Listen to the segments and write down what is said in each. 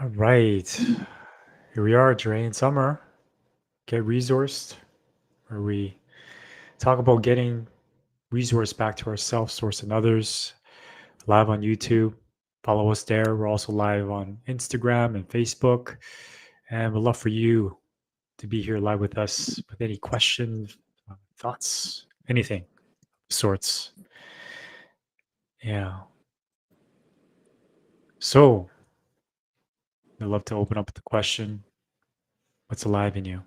All right. Here we are, Dre and Summer. Get resourced, where we talk about getting resource back to ourselves, source and others. Live on YouTube. Follow us there. We're also live on Instagram and Facebook. And we'd love for you to be here live with us with any questions, thoughts, anything of sorts. Yeah. So I'd love to open up with the question, what's alive in you?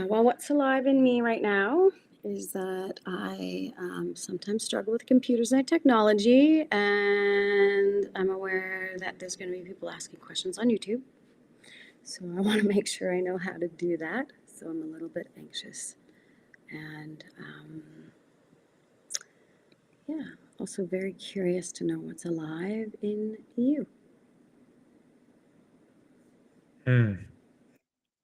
Well, what's alive in me right now is that I sometimes struggle with computers and technology, and I'm aware that there's going to be people asking questions on YouTube. So I want to make sure I know how to do that. So I'm a little bit anxious. And yeah, also very curious to know what's alive in you.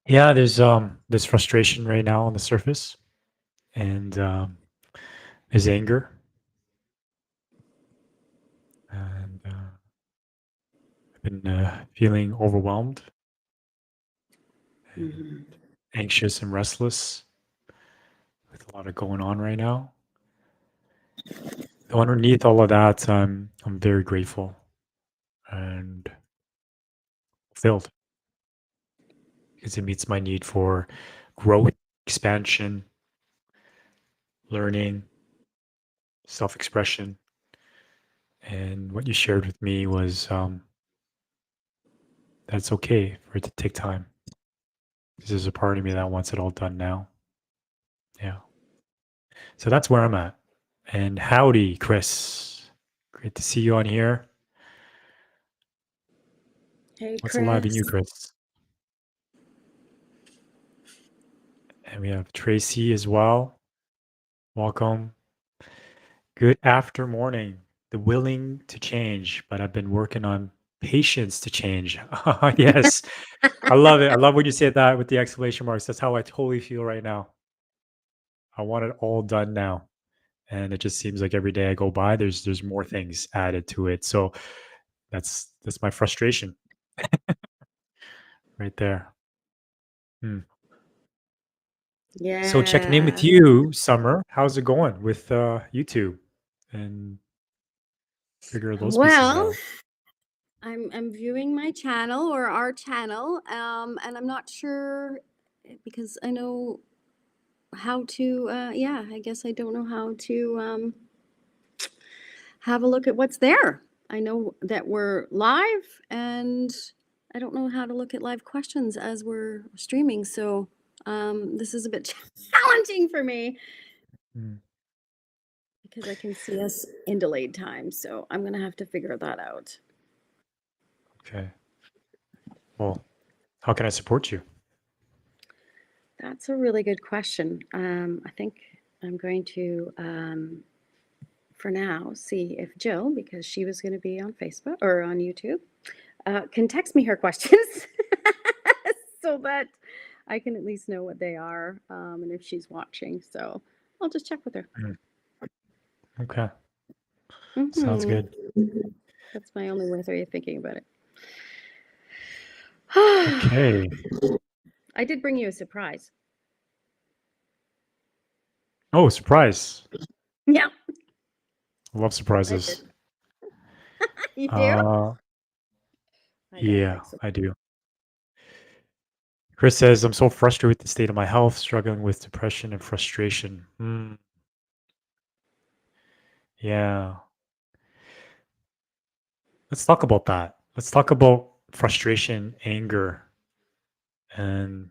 Yeah, there's frustration right now on the surface, and there's anger, and I've been feeling overwhelmed, and Mm-hmm. anxious and restless with a lot of going on right now. So underneath all of that, I'm very grateful and fulfilled because it meets my need for growth, expansion, learning, self-expression. And what you shared with me was that's okay for it to take time. Because there's a part of me that wants it all done now. Yeah. So that's where I'm at. And howdy, Chris. Great to see you on here. Hey, What's alive in you, Chris. Chris? And we have Tracy as well. Welcome. Good after morning. The willing to change, but I've been working on patience to change. Yes. I love it. I love when you say that with the exclamation marks. That's how I totally feel right now. I want it all done now. And it just seems like every day I go by, there's more things added to it. So that's my frustration right there. Hmm. So checking in with Yeah. you, Summer. How's it going with YouTube and figure those pieces Well, out? I'm viewing my channel or our channel, and I'm not sure because I know how to. Yeah, I guess I don't know how to have a look at what's there. I know that we're live, and I don't know how to look at live questions as we're streaming. So this is a bit challenging for me Hmm. because I can see us in delayed time. So I'm gonna have to figure that out. Okay. Well, how can I support you? That's a really good question. I think I'm going to, for now, see if Jill, because she was going to be on Facebook or on YouTube, can text me her questions so that I can at least know what they are and if she's watching. So I'll just check with her. Hmm. Okay. Sounds Hmm. good. That's my only way of thinking about it. Okay. I did bring you a surprise. Oh, surprise. Yeah, I love I did. surprises. You do? Uh, I don't yeah, think so. I do. Chris says, I'm so frustrated with the state of my health, struggling with depression and frustration. Yeah. Let's talk about that. Let's talk about frustration, anger, and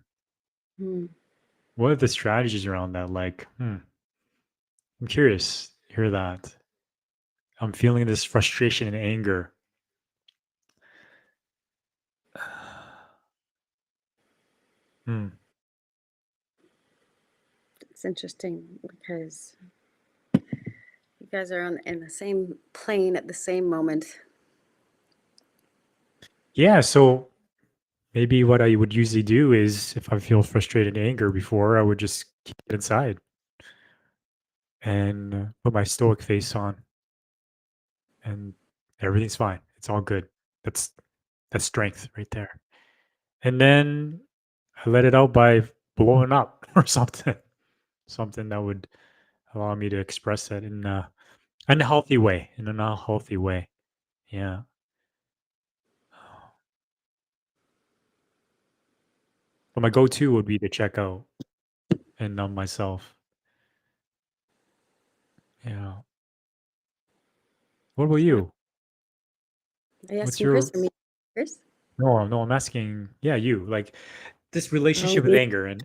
Hmm. what are the strategies around that? Like, I'm curious to hear that. I'm feeling this frustration and anger. Hmm. It's interesting because you guys are in the same plane at the same moment. Yeah, so maybe what I would usually do is if I feel frustrated and anger before, I would just keep it inside and put my stoic face on, and everything's fine. It's all good. That's that's strength right there. And then I let it out by blowing up or something. Something that would allow me to express it in a unhealthy way, in an unhealthy way. Yeah. But my go-to would be to check out and numb myself. Yeah. What about Smart. you? Are you What's asking Chris your or me? Chris? no, I'm asking, yeah, you. Like this Oh, relationship with me. anger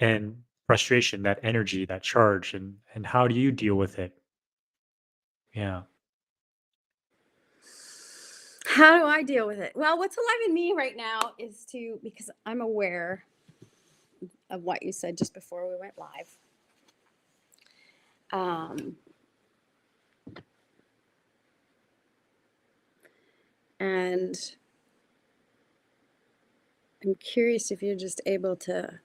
and frustration, that energy, that charge, and how do you deal with it? Yeah. How do I deal with it? Well, what's alive in me right now is to, because I'm aware of what you said just before we went live. Um, and I'm curious if you're just able to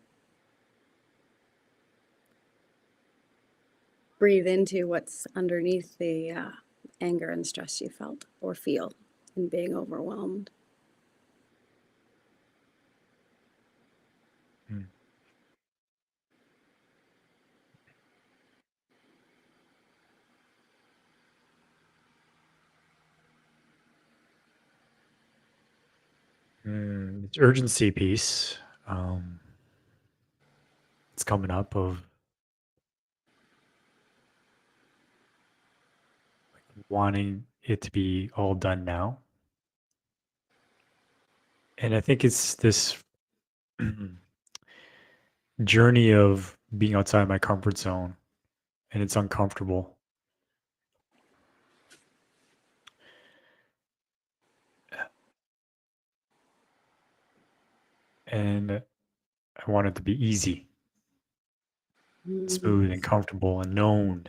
breathe into what's underneath the anger and stress you felt or feel in being overwhelmed. Mm. It's urgency piece. Um, it's coming up of wanting it to be all done now. And I think it's this journey of being outside my comfort zone and it's uncomfortable. And I want it to be easy, Mm. smooth, and comfortable and known.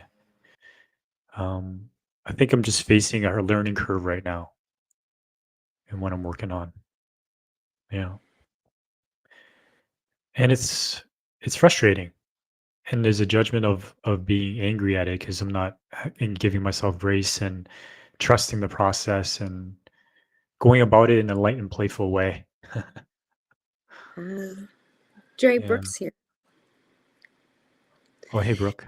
Um, I think I'm just facing a learning curve right now and what I'm working on. Yeah. And it's frustrating. And there's a judgment of being angry at it because I'm not in giving myself grace and trusting the process and going about it in a light and playful way. Uh, Dre Yeah. Brooks here. Oh, hey, Brooke.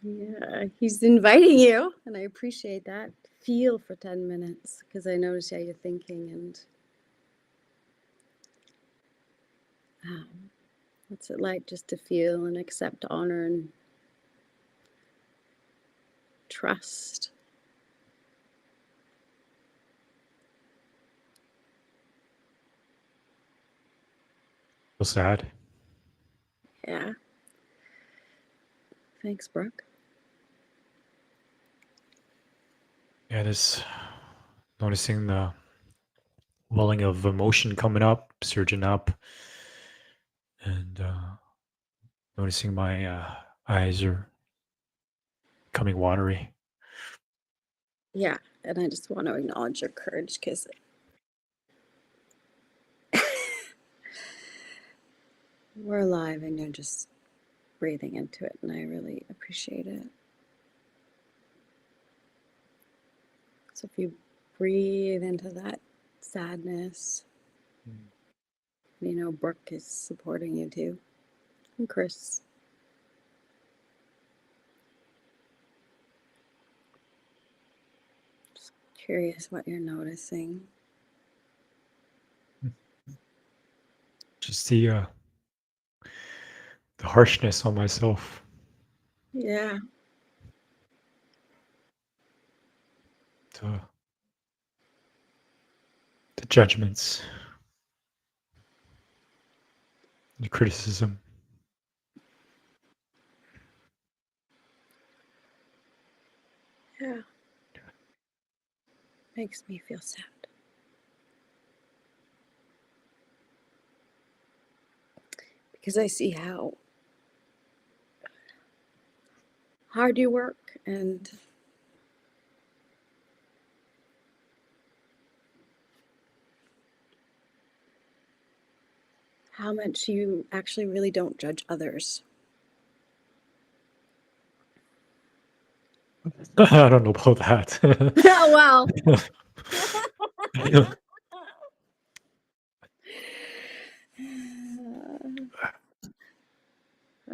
Yeah, he's inviting you, and I appreciate that. Feel for 10 minutes because I notice how you're thinking and what's it like just to feel and accept, honor, and trust. Feel sad. Yeah. Thanks, Brooke. Yeah, this noticing the welling of emotion coming up, surging up, and noticing my eyes are becoming watery. Yeah, and I just want to acknowledge your courage because we're alive and you're just breathing into it, and I really appreciate it. So if you breathe into that sadness, you know, Brooke is supporting you too, and Chris. Just curious what you're noticing. Just the harshness on myself, Yeah, the the judgments, the criticism. yeah, makes me feel sad because I see how hard you work and how much you actually really don't judge others. I don't know about that. Oh, well. I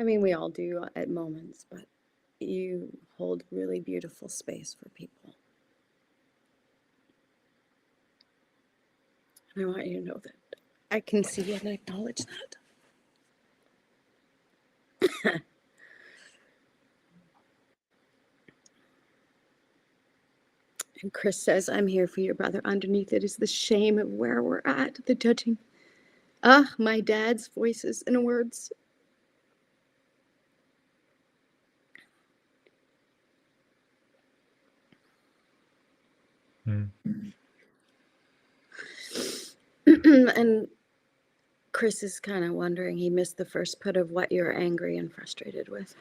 mean, we all do at moments, but you hold really beautiful space for people. And I want you to know that I can see and acknowledge that. And Chris says, I'm here for your brother. Underneath it is the shame of where we're at, the judging. Ah, my dad's voices and words. Mm. And Chris is kind of wondering, he missed the first put of what you're angry and frustrated with.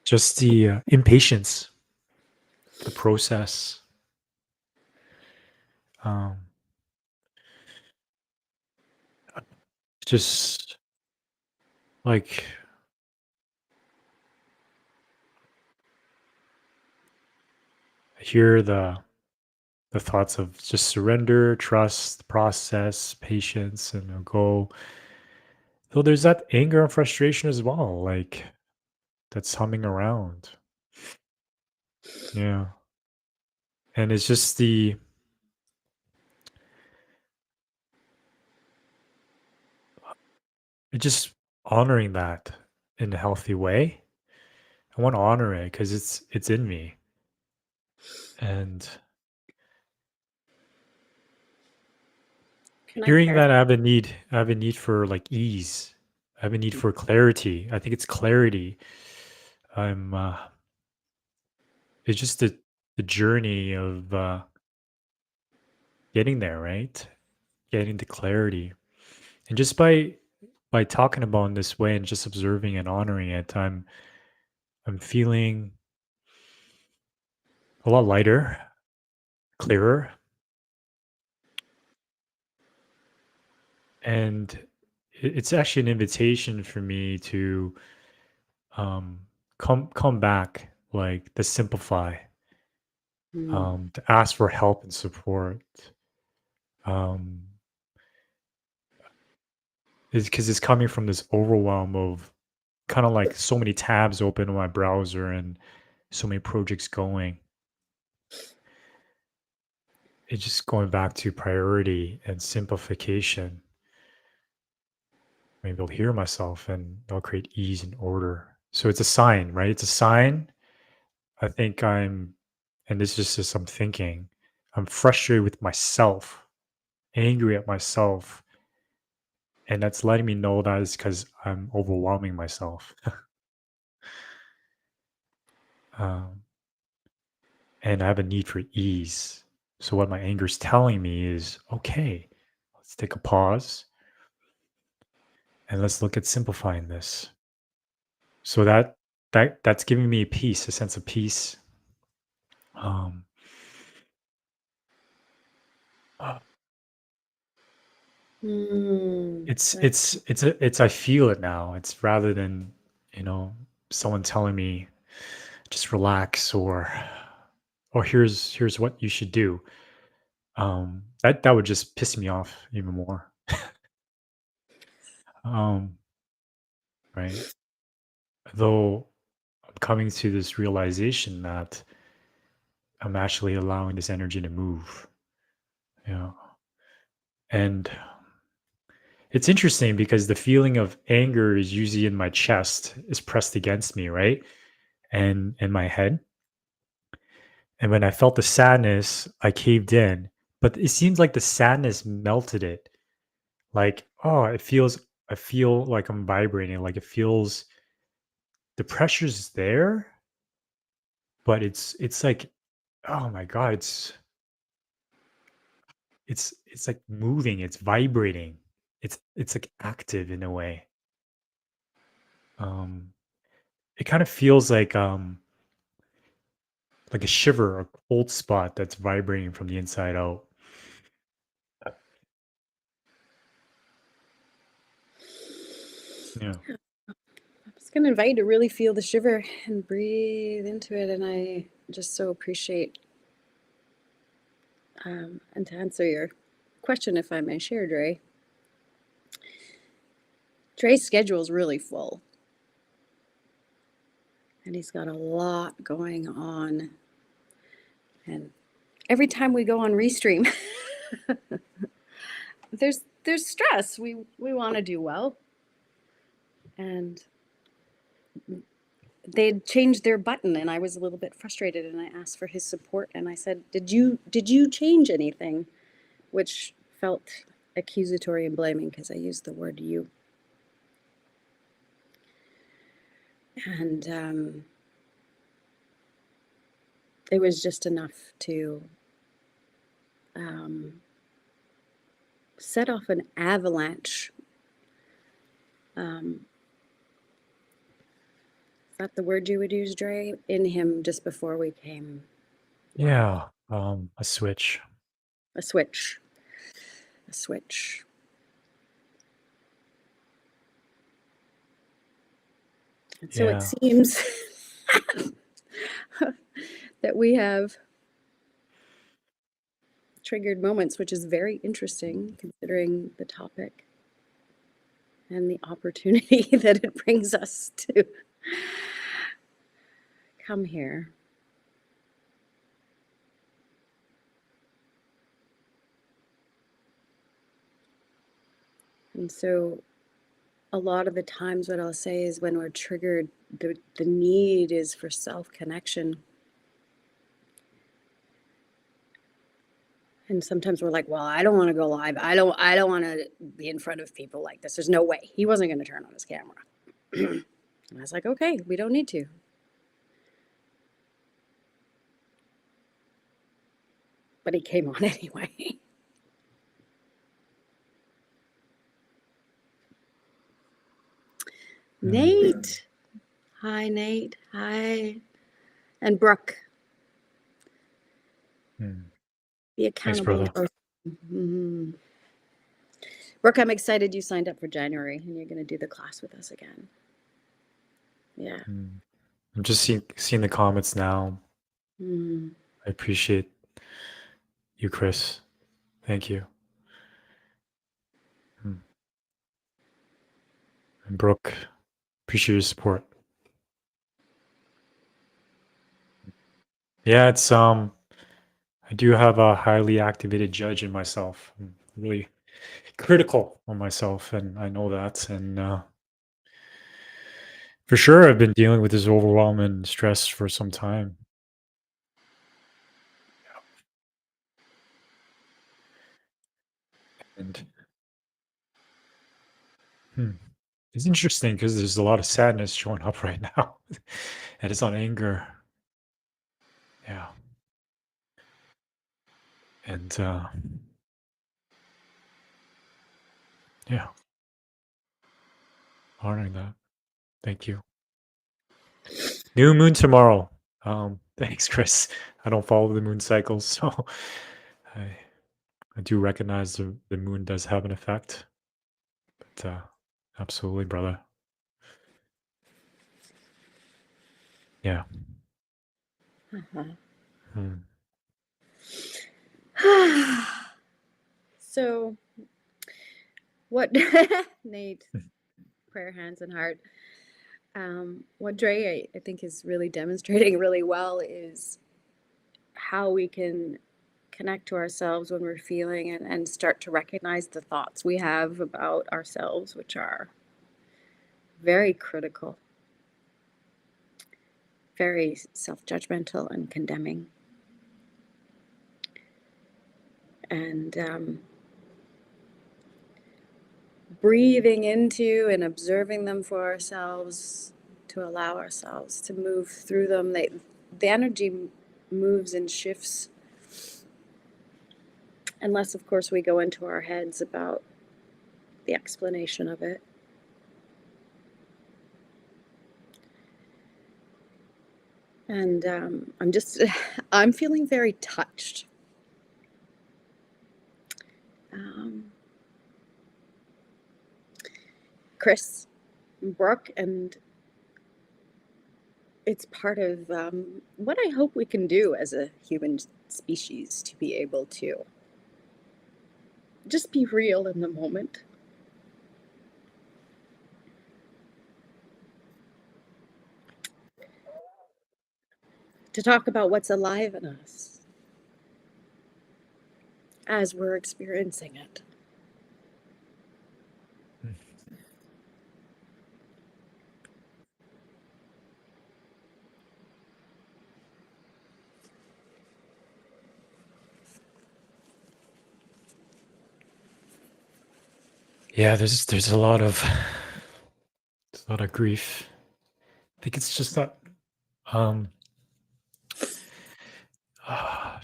Just the impatience, the process. Um, just like I hear the thoughts of just surrender, trust, process, patience, and I'll go. Though there's that anger and frustration as well, like that's humming around. Yeah. And it's just it's just honoring that in a healthy way. I want to honor it because it's in me. And Can I hearing clarify? that I have a need for like ease. I have a need for clarity. I think it's clarity. I'm it's just the journey of getting there, right? Getting to clarity. And just by talking about it in this way and just observing and honoring it, I'm feeling a lot lighter, clearer, and it's actually an invitation for me to um come back, like to simplify, Mm. to ask for help and support. Um it's because it's coming from this overwhelm of kind of like so many tabs open on my browser and so many projects going. It's just going back to priority and simplification. Maybe I'll hear myself and I'll create ease and order. So it's a sign, right? It's a sign. I think and this is just I'm thinking, I'm frustrated with myself, angry at myself. And that's letting me know that is because I'm overwhelming myself. um, and I have a need for ease. So what my anger is telling me is, okay, let's take a pause and let's look at simplifying this. So that's giving me peace, a sense of peace. Um, uh, Mm. it's That's it's it's a, it's I feel it now. It's rather than you know someone telling me just relax or here's what you should do. That would just piss me off even more. Um, right. Though I'm coming to this realization that I'm actually allowing this energy to move. You know, and it's interesting because the feeling of anger is usually in my chest, is pressed against me, right? And in my head. And when I felt the sadness, I caved in. But it seems like the sadness melted it. Like, oh, I feel like I'm vibrating. Like it feels the pressure's there, but it's like, oh my God, it's like moving, it's vibrating. It's like active in a way. Um, it kind of feels like a shiver, a cold spot that's vibrating from the inside out. Yeah. going to invite you to really feel the shiver and breathe into it. And I just so appreciate, and to answer your question, if I may share, Dre's schedule is really full. And he's got a lot going on. And every time we go on Restream, there's stress. We want to do well. And they'd changed their button, and I was a little bit frustrated, and I asked for his support, and I said, did you change anything? Which felt accusatory and blaming because I used the word you. And it was just enough to set off an avalanche. Is that the word you would use, Dre? In him just before we came. Yeah, a switch. A switch. A switch. And so it Yeah. seems that we have triggered moments, which is very interesting considering the topic and the opportunity that it brings us to come here. And so a lot of the times what I'll say is when we're triggered, the need is for self-connection. And sometimes we're like, well, I don't want to go live. I don't want to be in front of people like this. There's no way. He wasn't going to turn on his camera. And I was like, okay, we don't need to. But he came on anyway. Nate. Hi, Nate. Hi. And Brooke. Be accountable. Thanks, brother. Mm-hmm. Brooke, I'm excited you signed up for January and you're going to do the class with us again. Yeah. I'm just seeing the comments now. I appreciate you, Chris. Thank you. And Brooke, appreciate your support. Yeah, it's I do have a highly activated judge in myself. I'm really critical on myself, and I know that. And for sure, I've been dealing with this overwhelm and stress for some time. And it's interesting because there's a lot of sadness showing up right now, and it's on anger. Yeah. And yeah, honoring that. Thank you. New moon tomorrow. Thanks, Chris. I don't follow the moon cycles, so I do recognize the moon does have an effect. But absolutely, brother. Yeah. So, what Nate, prayer hands and heart. What Dre, I think, is really demonstrating really well is how we can connect to ourselves when we're feeling and start to recognize the thoughts we have about ourselves, which are very critical, very self-judgmental and condemning. And breathing into and observing them for ourselves, to allow ourselves to move through them. The energy moves and shifts, unless, of course, we go into our heads about the explanation of it. And I'm feeling very touched. Chris, Brooke, and it's part of what I hope we can do as a human species to be able to just be real in the moment. To talk about what's alive in us as we're experiencing it. Mm. Yeah, there's a lot of grief. I think it's just that um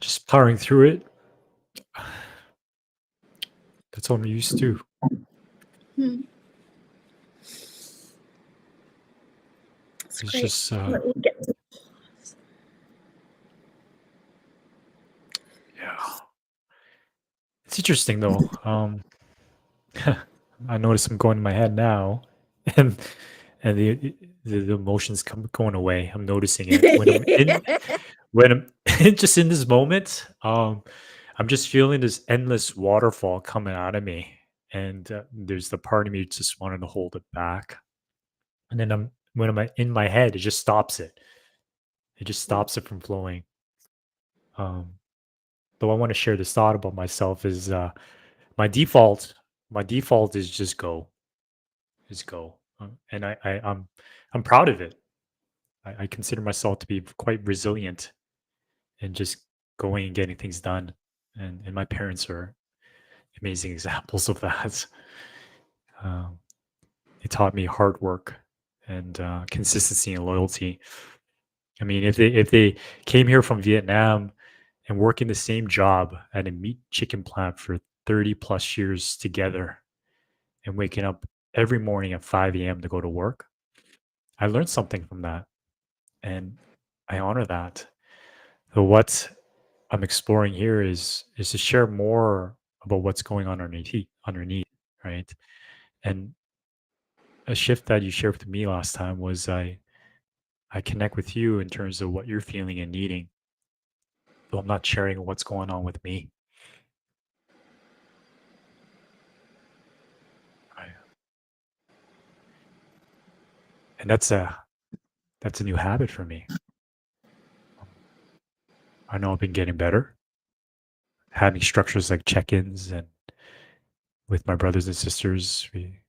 just powering through it. That's all I'm used to. Hmm. It's It's great. just We'll get to yeah. It's interesting though. I notice I'm going in my head now, and the emotions come going away. I'm noticing it when I'm just in this moment. I'm just feeling this endless waterfall coming out of me, and there's the part of me just wanting to hold it back, and then when I'm in my head, it just stops it. It just stops it from flowing. Um, though I want to share this thought about myself is my default. My default is just go his goal, and I'm proud of it. I consider myself to be quite resilient and just going and getting things done, and my parents are amazing examples of that. Um, they taught me hard work and consistency and loyalty. I mean, if they came here from Vietnam and work in the same job at a meat chicken plant for 30 plus years together and waking up every morning at 5 a.m. to go to work, I learned something from that. And I honor that. So what I'm exploring here is to share more about what's going on underneath, right? And a shift that you shared with me last time was I connect with you in terms of what you're feeling and needing, though I'm not sharing what's going on with me. Right? And that's a new habit for me. Um, I know I've been getting better, having structures like check-ins and with my brothers and sisters, we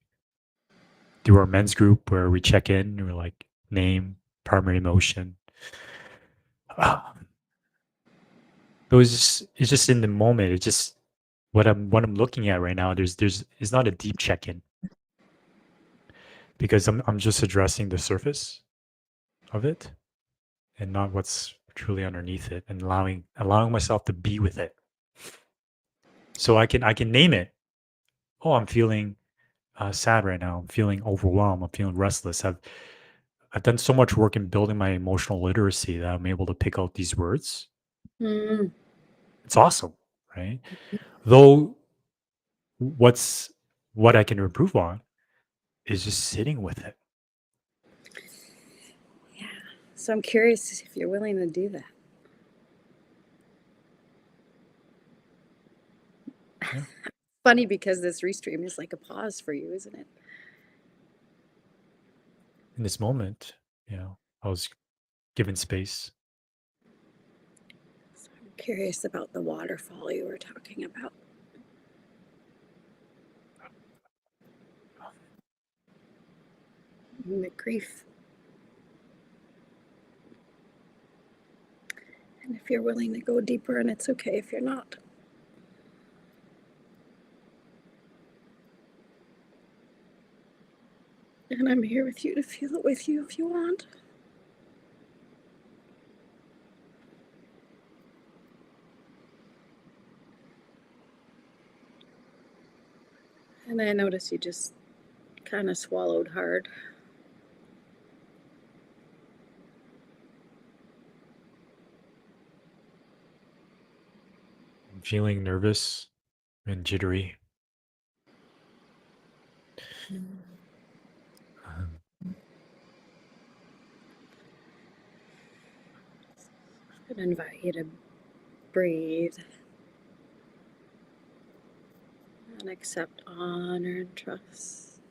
do our men's group where we check in and we're like name, primary emotion. Um, it was just, it's just in the moment. It's just what I'm looking at right now. There's it's not a deep check in because I'm just addressing the surface of it and not what's truly underneath it and allowing myself to be with it. So I can name it. Oh, I'm feeling sad right now. I'm feeling overwhelmed. I'm feeling restless. I've done so much work in building my emotional literacy that I'm able to pick out these words. Mm, It's awesome, right? Though what's what I can improve on is just sitting with it. yeah. So I'm curious if you're willing to do that. Yeah. Funny because this restream is like a pause for you, isn't it? In this moment, I was given space. So I'm curious about the waterfall you were talking about and the grief. And if you're willing to go deeper, and it's okay if you're not. And I'm here with you to feel it with you if you want. And I notice you just kind of swallowed hard. I'm feeling nervous and jittery. Um, I'm going to invite you to breathe and accept honor and trust.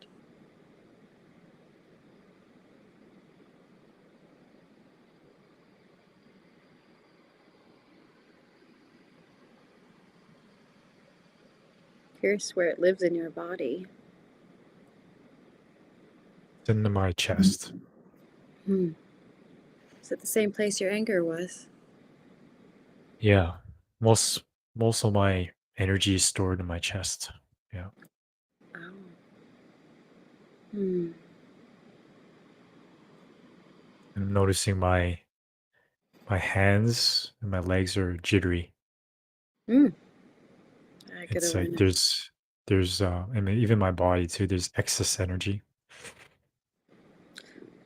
Curious where it lives in your body. It's in my chest. Is it the same place your anger was? Yeah. Most of my energy is stored in my chest. Yeah. Oh. Hmm. And I'm noticing my hands and my legs are jittery. Hmm. Good It's like awareness. I mean even my body too, there's excess energy.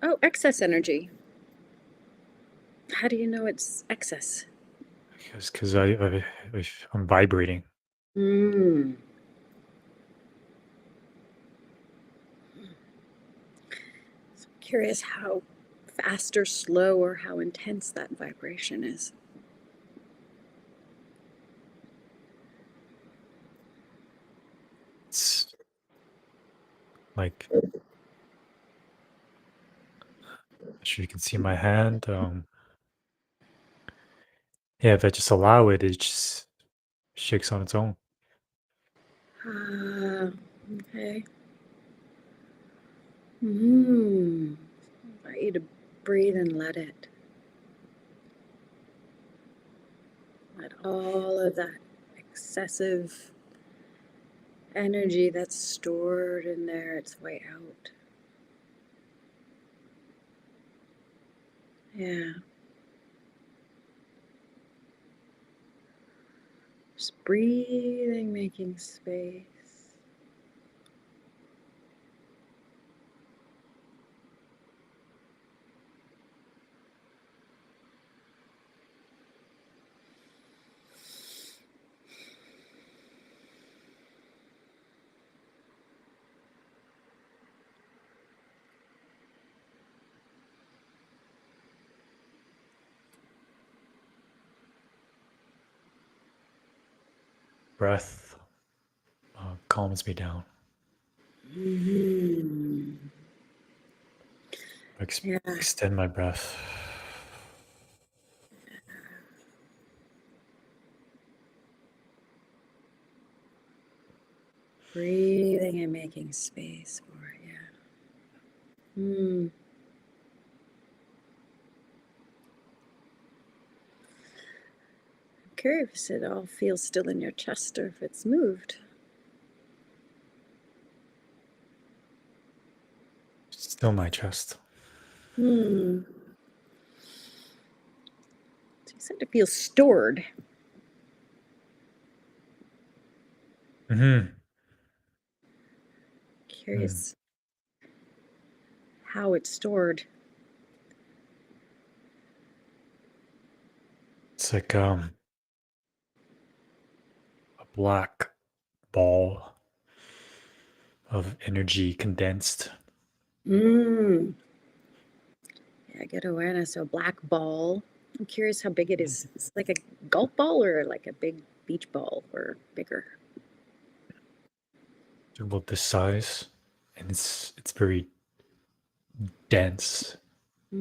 Oh, excess energy. How do you know it's excess? Because I'm vibrating. Hmm. So curious how fast or slow or how intense that vibration is. It's like, not sure you can see my hand. Yeah, if I just allow it, it just shakes on its own. Ah, okay. Hmm. I want you to breathe and let it. Let all of that excessive energy that's stored in there its way out. Yeah. Just breathing, making space. Breath calms me down. Hmm. Yeah. Extend my breath. Breathing and making space for it. Yeah. Hmm. I'm curious if it all feels still in your chest or if it's moved. Still my chest. Hmm. So you said it feels stored. Mm-hmm. Curious how it's stored. It's like a black ball of energy condensed. Hmm. Yeah, good awareness. So black ball. I'm curious how big it is. It's like a golf ball or like a big beach ball or bigger. About this size, and it's very dense. I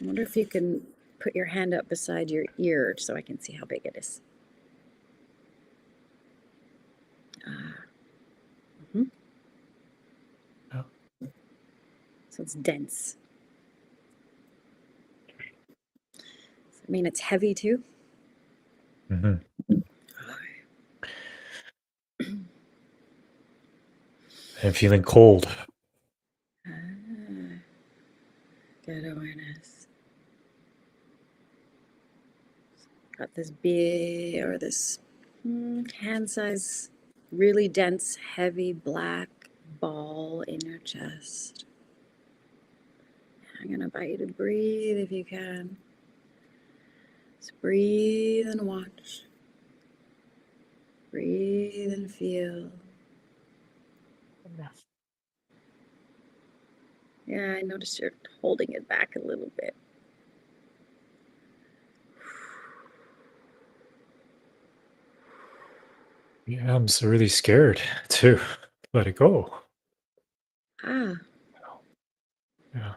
wonder if you can put your hand up beside your ear so I can see how big it is. Ah, mhm. Yeah. So it's dense. Does that mean it's heavy too? Mm-hmm. I'm feeling cold. Ah, good awareness. Got this big or this hand size, really dense, heavy black ball in your chest. I'm going to invite you to breathe if you can. Just breathe and watch. Breathe and feel. Yeah, I notice you're holding it back a little bit. Yeah, I'm so really scared to let it go. Ah, Yeah.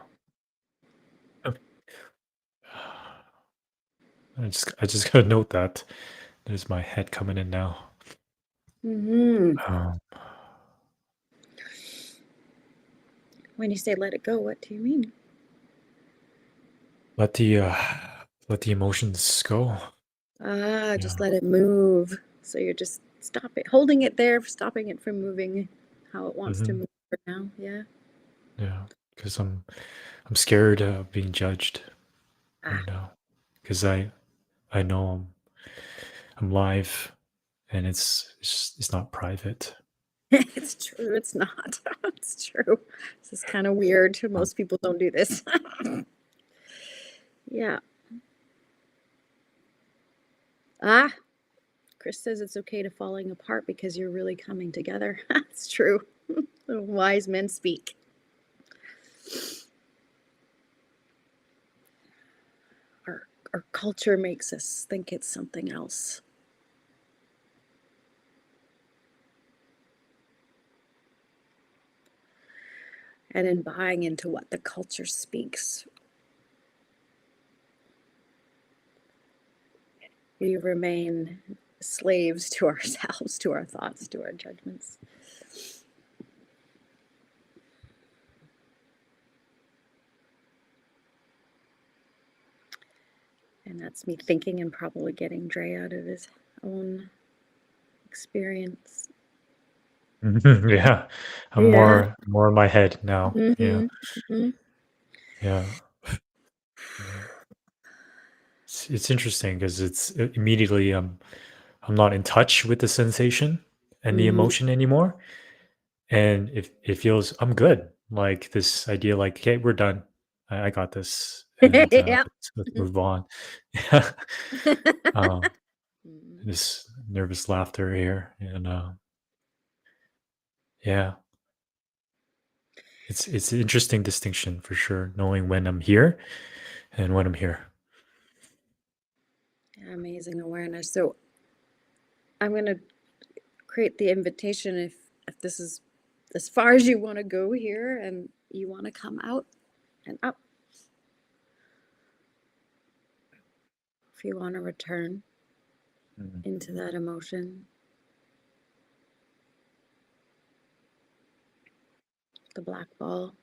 Um, I just gotta note that. There's my head coming in now. hmm. Um, When you say let it go, what do you mean? let the let the emotions go. Ah, just Yeah. let it move. So you're just holding it there, stopping it from moving how it wants to Hmm. move for now. Yeah. Yeah. Because I'm scared of being judged Ah, right now. Because I know I'm live and it's not private. it's true. It's not. It's true. This is kind of weird. Um, Most people don't do this. Yeah. Ah, Chris says it's okay to falling apart because you're really coming together. That's true. Wise men speak. Our culture makes us think it's something else. And in buying into what the culture speaks, we remain slaves to ourselves, to our thoughts, to our judgments. And that's me thinking and probably getting Dre out of his own experience. yeah. I'm Yeah. more in my head now. Yeah. Mm-hmm. Mm-hmm. Yeah. Yeah. It's interesting because immediately I'm not in touch with the sensation and the Mm-hmm. emotion anymore, and it feels I'm good. Like this idea, like okay, we're done. I got this, and Yeah. let's move on. Yeah. um, Mhm. this nervous laughter here, and yeah, it's an interesting distinction for sure. Knowing when I'm here and when I'm here. Amazing awareness. So I'm going to create the invitation if this is as far as you want to go here and you want to come out and up, if you want to return Mhm. into that emotion, the black ball.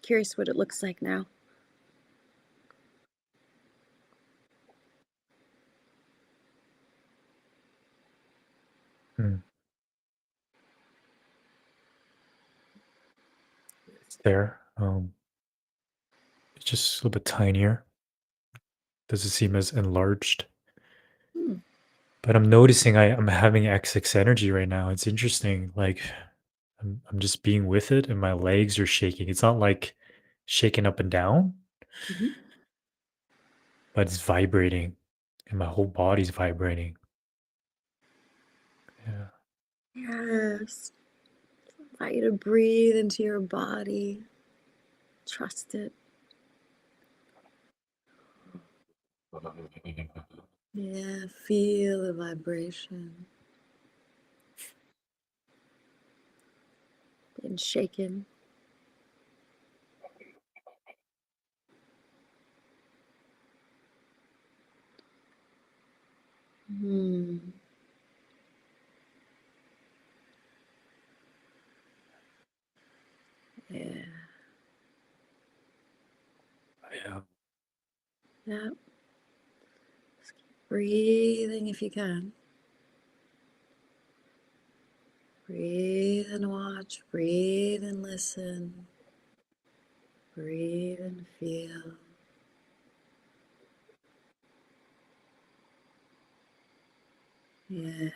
Curious what it looks like now. Mm. It's there. It's just a little bit tinier. Doesn't seem as enlarged. Hmm. But I'm noticing I'm having XX energy right now. It's interesting. Like I'm just being with it and my legs are shaking. It's not like shaking up and down, Mhm. but it's vibrating and my whole body's vibrating. Yeah. Yes. Invite you to breathe into your body. Trust it. Yeah, feel the vibration. Being shaken. Hmm. Yeah. Yeah. Yeah. Just keep breathing if you can. Breathe and watch. Breathe and listen. Breathe and feel. Yeah.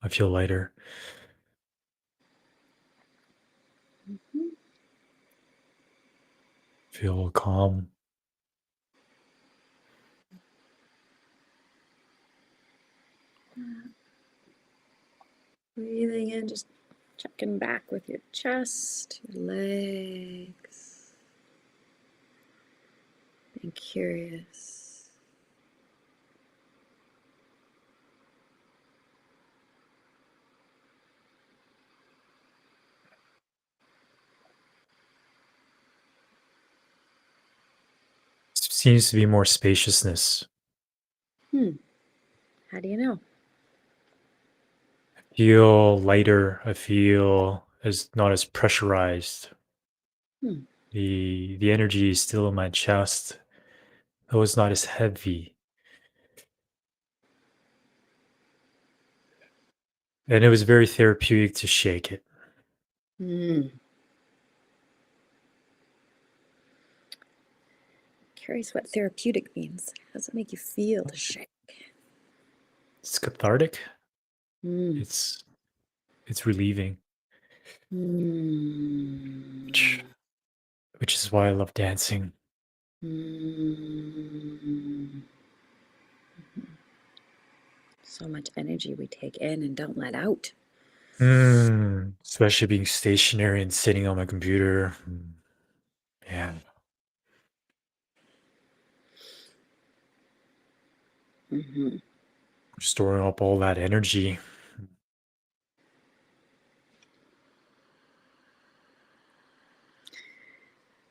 I feel lighter. Mhm. Feel calm. Breathing in, just checking back with your chest, your legs, and curious. Seems to be more spaciousness. How do you know? I feel lighter. I feel as not as pressurized. Hmm. The energy is still in my chest, though it's not as heavy. And it was very therapeutic to shake it. Hmm. Curious what therapeutic means. How does it make you feel to shake? It's cathartic. Hmm. It's relieving, Hmm. which is why I love dancing. Hmm. So much energy we take in and don't let out. Especially being stationary and sitting on my computer. Man, Hmm. storing up all that energy.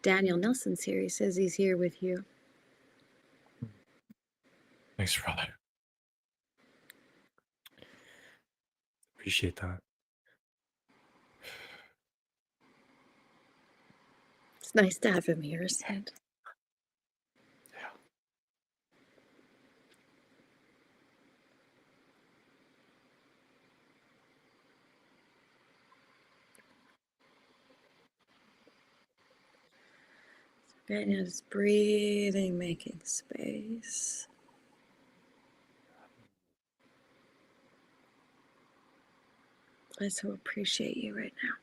Daniel Nelson's here. He says he's here with you. Thanks, brother. Appreciate that. It's nice to have him here, Sid. Yeah. Right now, just breathing, making space. I so appreciate you right now.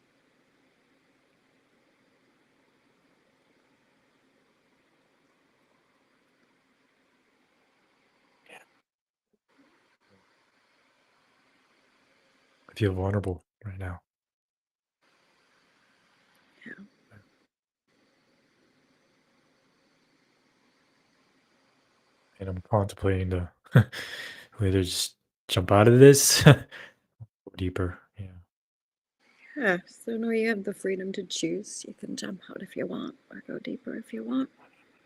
I feel vulnerable right now. Yeah. And I'm contemplating to whether just jump out of this or deeper. Yeah. Yeah, so now you have the freedom to choose. You can jump out if you want or go deeper if you want.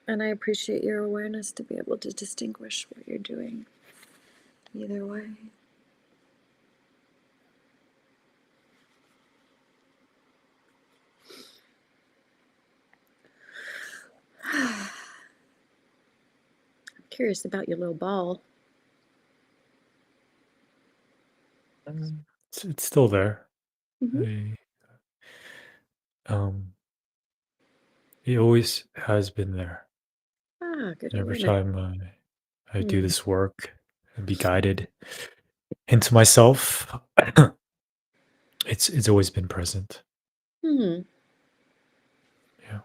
And I appreciate your awareness to be able to distinguish what you're doing either way. I'm curious about your little ball. It's still there. Mm-hmm. I, um, it always has been there. Ah, good And every awareness. time I do Hmm. this work and be guided into myself, it's always been present. Hmm. Yeah.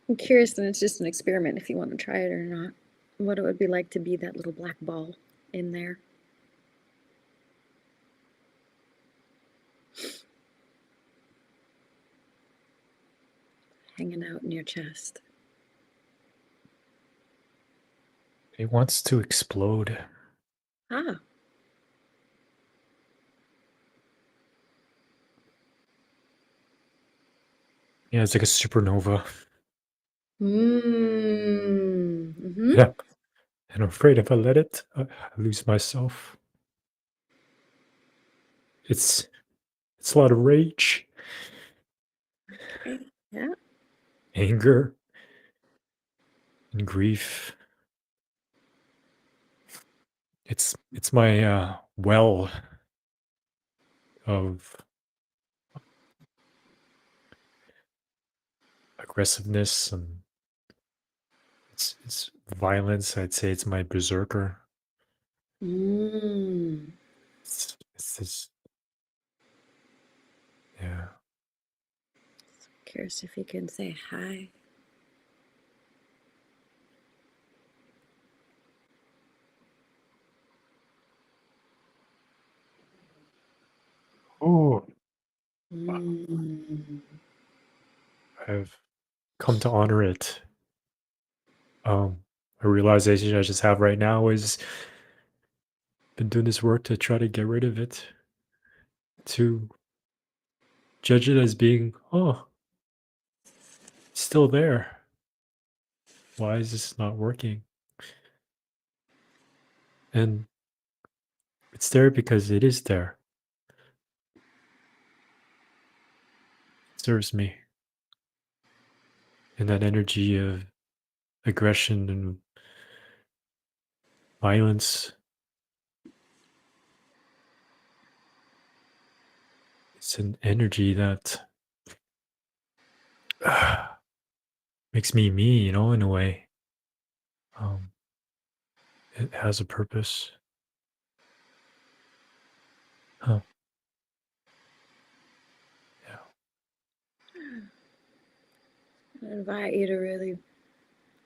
I'm curious, and it's just an experiment if you want to try it or not, what it would be like to be that little black ball in there. Hanging out in your chest. It wants to explode. Ah. Yeah, it's like a supernova. Mm-hmm. Yeah. And I'm afraid if I let it, I lose myself. It's it's a lot of rage, Okay. Yeah. anger, and grief. It's my well of aggressiveness and it's violence. I'd say it's my berserker. Mm. It's this, yeah. Curious if you can say hi. Oh, Mm. I've come to honor it. A realization I just have right now is been doing this work to try to get rid of it, to judge it as being, oh, it's still there. Why is this not working? And it's there because it is there. It serves me. And that energy of aggression and violence, it's an energy that makes me me, in a way. Um, it has a purpose. Huh. Yeah. I invite you to really,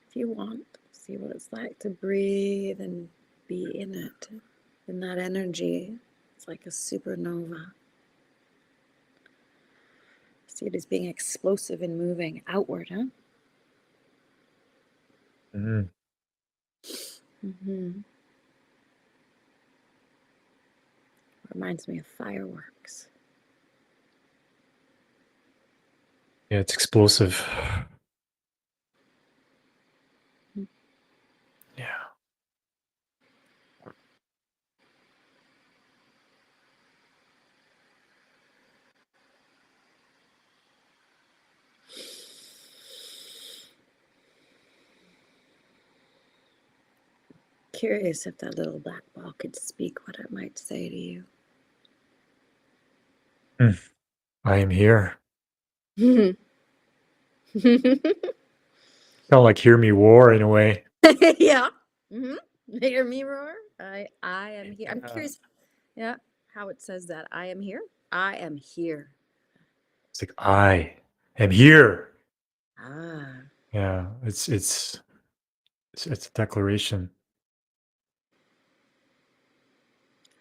if you want, see what it's like to breathe and be in it, in that energy. It's like a supernova. See it as being explosive and moving outward, huh? Mhm. Mm-hmm. Reminds me of fireworks. Yeah, it's explosive. Mm. Yeah. Curious if that little black ball could speak, what it might say to you. Mm. I am here. Kind of like hear me roar in a way. Yeah. Mm-hmm. Hear me roar. I am here. I'm Yeah. curious. Yeah, how it says that. I am here. I am here. It's like I am here. Ah. Yeah, it's a declaration.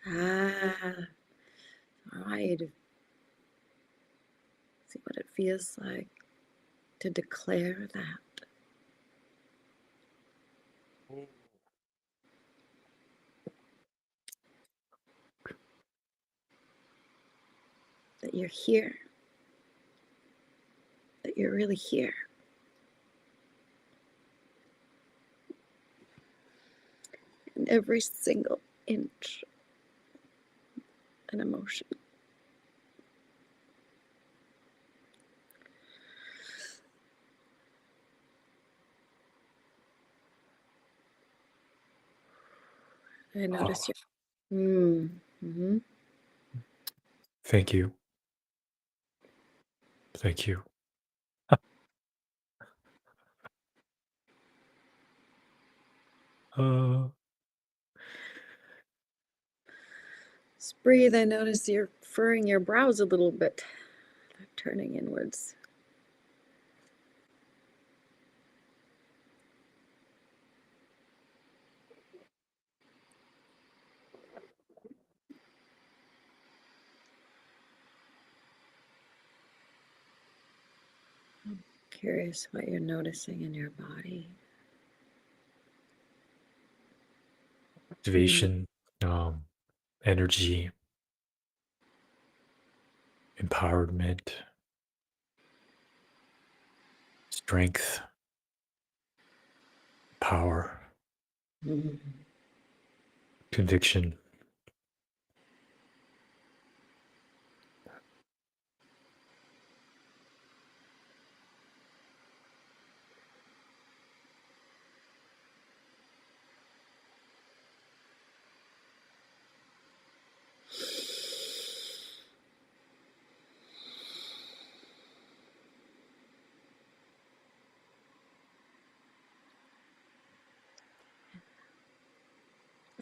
Ah. I want you to see what it feels like to declare that you're here, that you're really here. In every single inch an emotion. I Oh, notice your mm-hmm. thank you. Thank you. Uh, Just breathe. I notice you're furrowing your brows a little bit, turning inwards. I'm curious what you're noticing in your body. Activation, energy, empowerment, strength, power, Mm. conviction.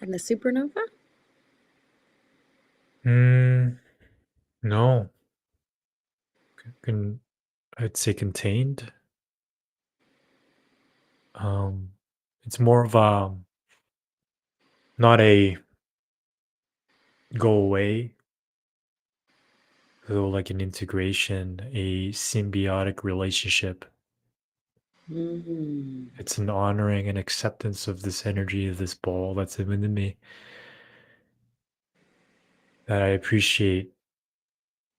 And the supernova? Mm, no, can I'd say contained. Um, it's more of not a go away, though like an integration, a symbiotic relationship Mm. It's an honoring and acceptance of this energy of this ball that's within me that I appreciate,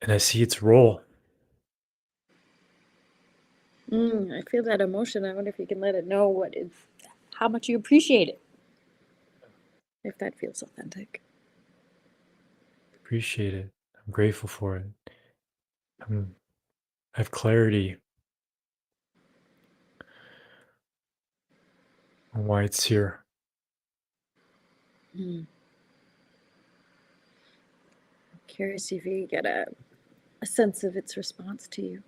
and I see its role. I feel that emotion. I wonder if you can let it know how much you appreciate it, if that feels authentic. Appreciate it. I'm grateful for it. I have clarity on why it's here. Mm. Curious if you get a sense of its response to you.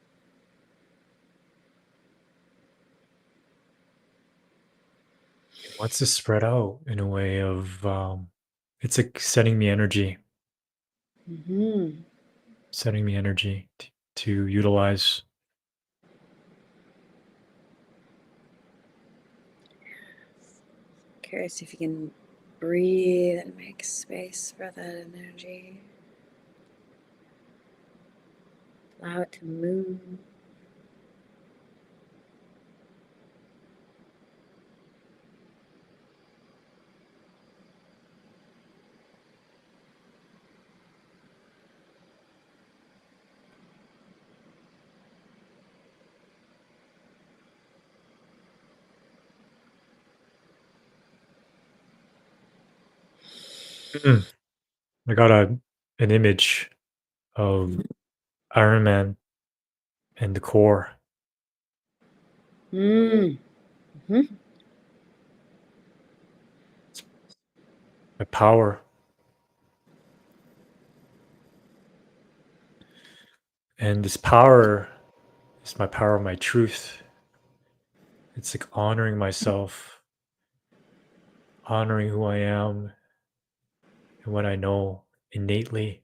It wants to spread out in a way of it's like Mm-hmm. setting me energy to utilize. Curious if you can breathe and make space for that energy. Allow it to move. Mm. I got an image of Iron Man and the core, Mm. Hmm. my power, and this power is my power, my truth. It's like honoring myself, honoring who I am and what I know innately,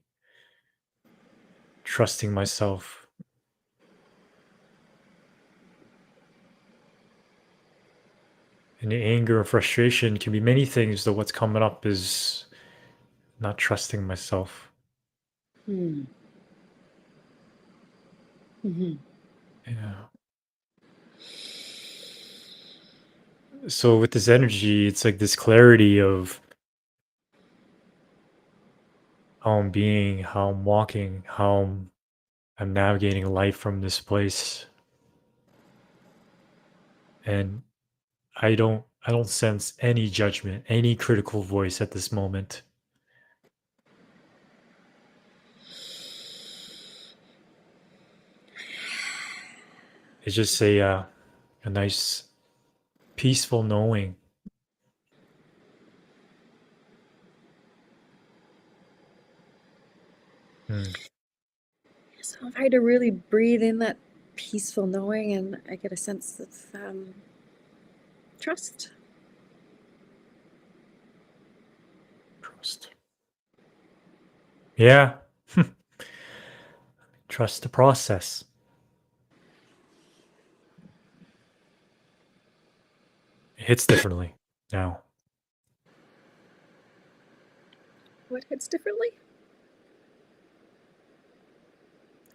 trusting myself. And the anger and frustration can be many things, though what's coming up is not trusting myself. Mm. Hmm. Yeah. So with this energy, it's like this clarity of how I'm being, how I'm walking, how I'm navigating life from this place. And I don't sense any judgment, any critical voice at this moment. It's just a nice peaceful knowing. Mm, So if I had to really breathe in that peaceful knowing, and I get a sense of trust. trust. Yeah. Trust the process. It hits differently now. What hits differently?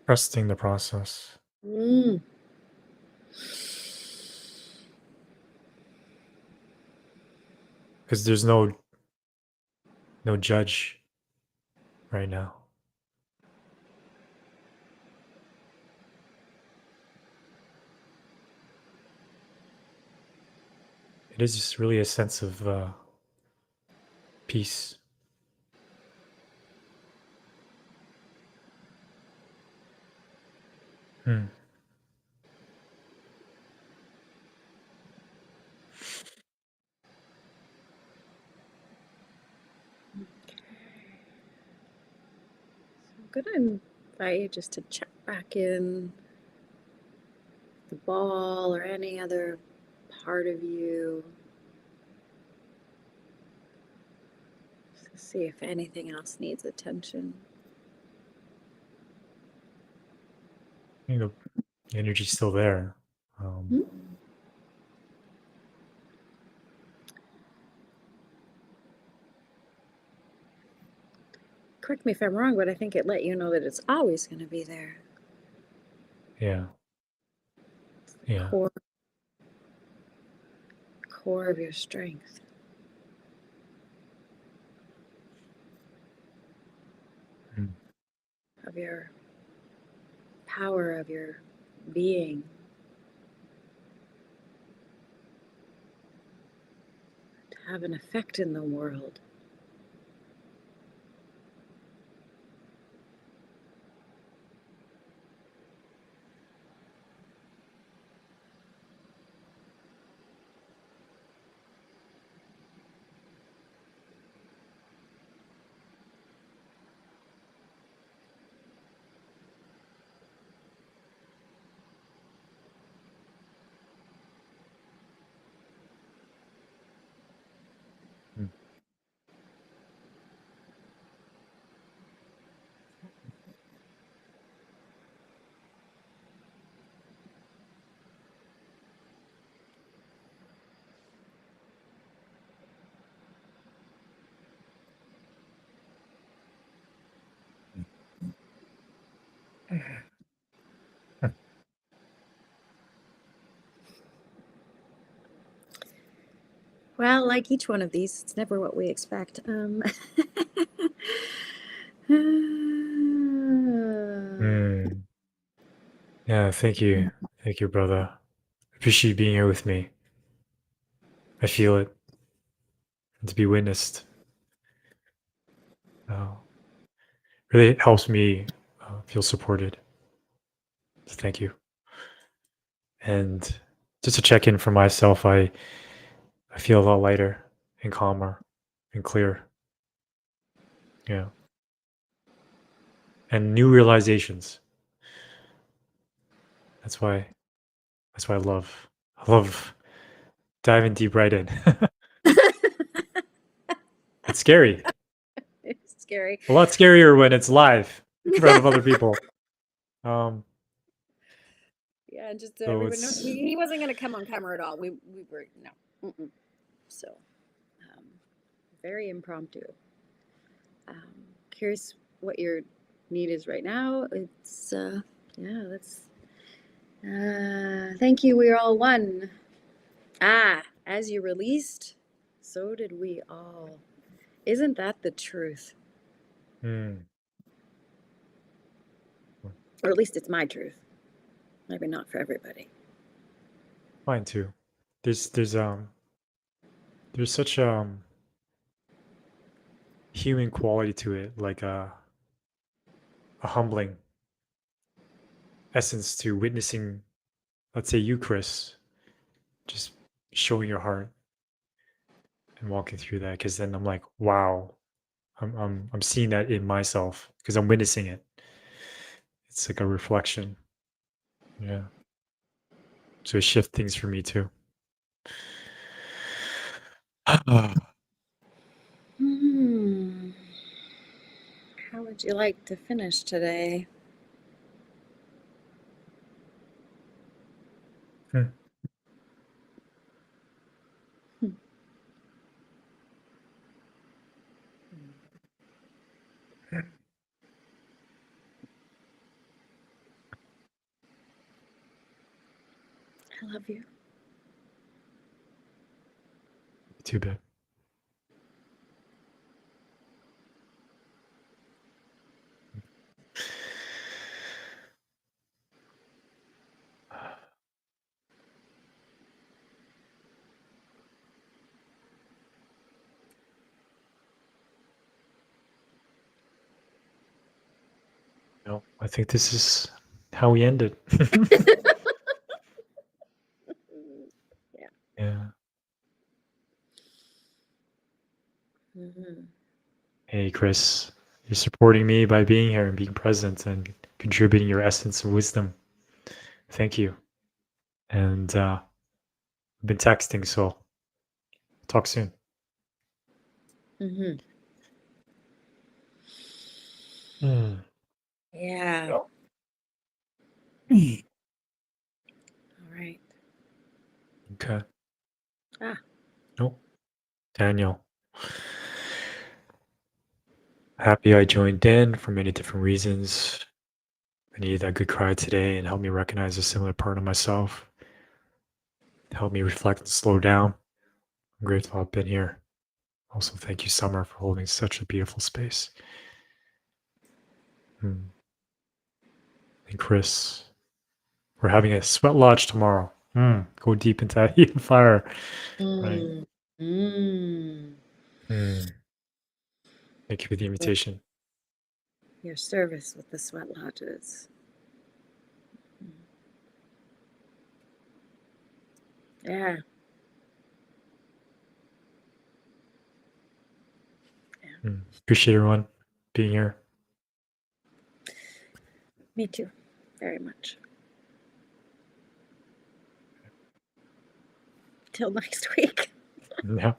Trusting the process. Mm. Because there's no judge right now. It is just really a sense of peace. Mm. I'm gonna invite you just to check back in the ball or any other part of you to see if anything else needs attention. The energy's still there. Hmm? Correct me if I'm wrong, but I think it let you know that it's always going to be there. Yeah. Yeah. Core. core of your strength, Mm. of your power, of your being. To have an effect in the world. Mm. Well, like each one of these, it's never what we expect. Mm. Yeah, thank you. Thank you, brother. Appreciate you being here with me. I feel it. And to be witnessed. Really helps me feel supported. So thank you. And just to check in for myself, I feel a lot lighter and calmer and clear. Yeah. And new realizations. That's why I love diving deep right in. It's scary. It's scary. A lot scarier when it's live in front of other people. Um, Yeah, and just so everybody knows it's he wasn't going to come on camera at all. We were, no. Mm-mm. So, um, very impromptu. Curious what your need is right now. It's, yeah, that's, thank you. We are all one. As you released, so did we all. Isn't that the truth? mm, Or at least it's my truth. Maybe not for everybody. mine too. There's such human quality to it, like a humbling essence to witnessing, let's say you, Chris, just showing your heart and walking through that. Because then I'm like, wow, I'm seeing that in myself because I'm witnessing it. It's like a reflection. Yeah. So it shifts things for me too. Hmm. How would you like to finish today? Hmm. I love you. Too bad. No, I think this is how we end it. Yeah. Yeah. Mm-hmm. Hey, Chris, you're supporting me by being here and being present and contributing your essence of wisdom. Thank you. And I've been texting, so talk soon. Mm-hmm. Mm. Yeah. Yeah. All right. Okay. Ah. Nope. Daniel. Happy I joined in for many different reasons. I needed that good cry today and helped me recognize a similar part of myself. Help me reflect and slow down. I'm grateful I've been here. Also, thank you, Summer, for holding such a beautiful space. And Chris, we're having a sweat lodge tomorrow. Go deep into that heat and fire. Right. Mm. Mm. Thank you for the invitation. Your service with the sweat lodges. Yeah. Appreciate everyone being here. Me too. Very much. Till next week. Yeah.